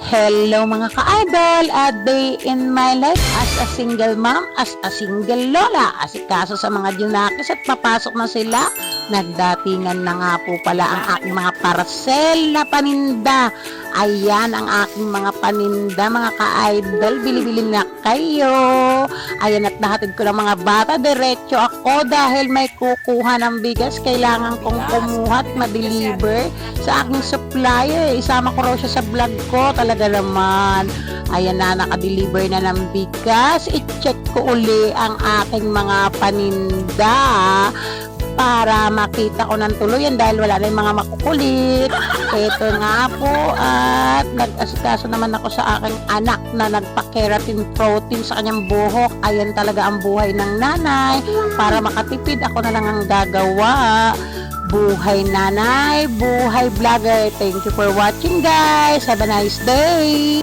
Hello mga ka-idol, a day in my life as a single mom, as a single lola. Asikaso sa mga junakis at papasok na sila. Nagdatingan na nga po pala ang aking mga parcel na paninda. Ayan ang aking mga paninda mga ka-idol, bili-bili na kayo. Ayan at nahatid ko ng mga bata, diretso ako dahil may kukuha ng bigas. Kailangan kong kumuha at ma-deliver sa aking supplier. Isama ko raw siya sa vlog ko. Talaga naman. Ayan na, naka-deliver na ng bigas. I-check ko uli ang aking mga paninda para makita ko ng tuluyan dahil wala na yung mga makukulit. Ito nga po, at nag-asikaso naman ako sa aking anak na nagpa-keratin protein sa kanyang buhok. Ayan talaga ang buhay ng nanay. Para makatipid, ako na lang ang gagawa. Buhay nanay, buhay vlogger. Thank you for watching guys. Have a nice day.